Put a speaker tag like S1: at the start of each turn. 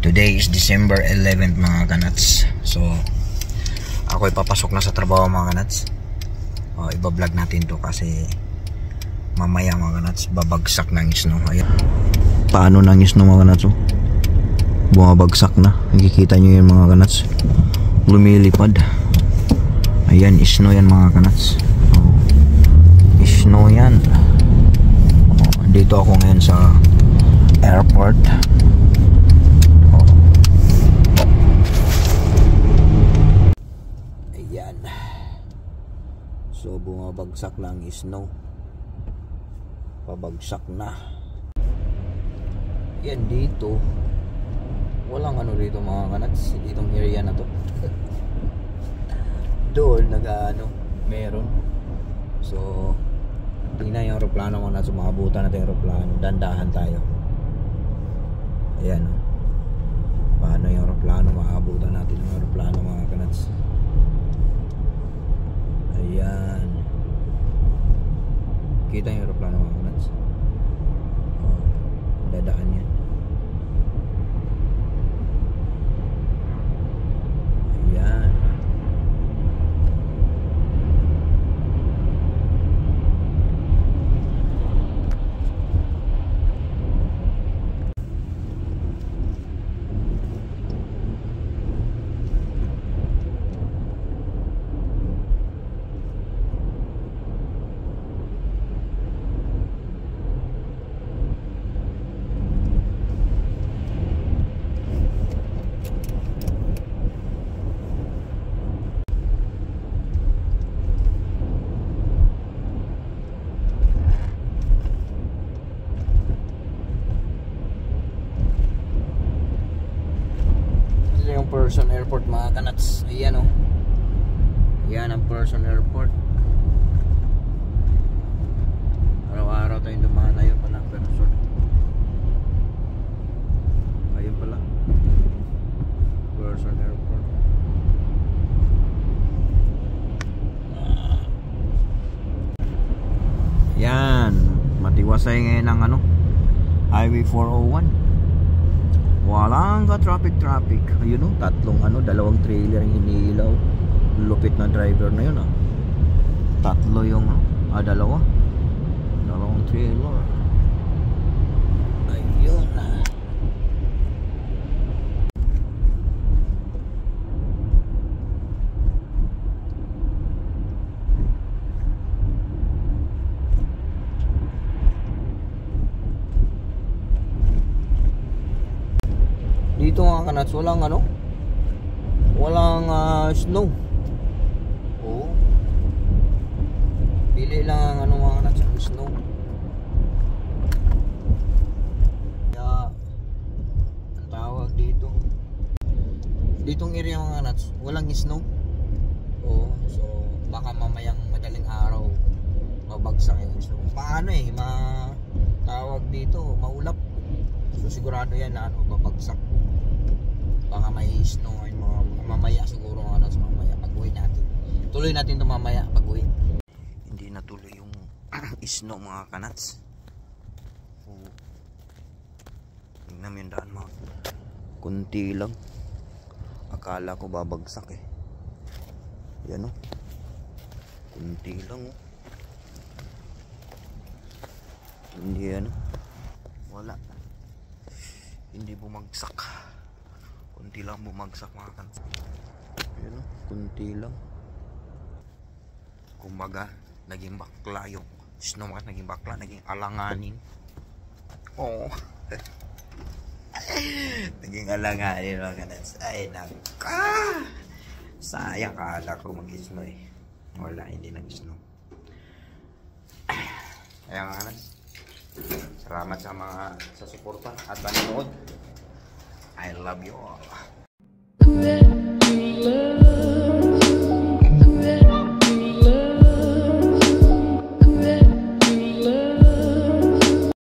S1: Today is December 11th mga kanats. So ako'y papasok na sa trabaho mga kanats. Iba-vlog natin to kasi mamaya mga kanats babagsak ng snow. Ayan. Paano ng snow mga kanats? Bumabagsak na. Nakikita nyo yun mga kanats. Lumilipad. Ayan, snow yan mga kanats. Snow yan. Dito ako ngayon sa airport. Ayan. So bumabagsak na ang snow. Pabagsak na. Yan dito. Walang ano dito mga kanats. Ditong area na to. Doon meron. So tingnan yung aeroplano mga kanats. Makabutan natin yung aeroplano. Dandahan tayo. Ayan o. Paano yung aeroplano? Makabutan natin yung aeroplano mga kanats. Ayan. Kita yung aeroplano mga kanats. Dadaan yan. Ayan. Person Airport mga kanats. Ayan o. Ayan ang Person Airport. Araw-araw tayong dumaan. Ayun pala Person. Ayun pala Person Airport. Ayan. Matiwasay ngayon ang Highway 401. Walang ka traffic. Ayun o, dalawang trailer yung hinihilaw. Lupit na driver na yun Tatlo yung dalawang trailer. Ayun dito mga kanats, walang snow. Pili lang ang mga kanats, ang snow. Kaya ang tawag ditong area mga kanats, walang snow. So baka mamayang madaling araw mabagsak yung snow. Paano tawag dito, maulap. So sigurado yan na babagsak. Baka may snow ay mamaya siguro mamaya pag-uwi natin. Tuloy natin ito mamaya pag-uwi. Hindi natuloy yung snow mga kanats. Tingnan mo yung daan mga. Kunti lang. Akala ko babagsak Yan kunti lang Hindi wala. Hindi bumagsak. Kunti lang bumagsak mga kanats. Ayan kunti lang. Kumbaga naging bakla yung snow mga, naging bakla, naging alanganin. Naging alanganin mga kanats. Ay naka, sayang, kala ko mag-snow wala, hindi nag-snow. Ayan mga kanats, salamat sa suporta at panonood. I love you all.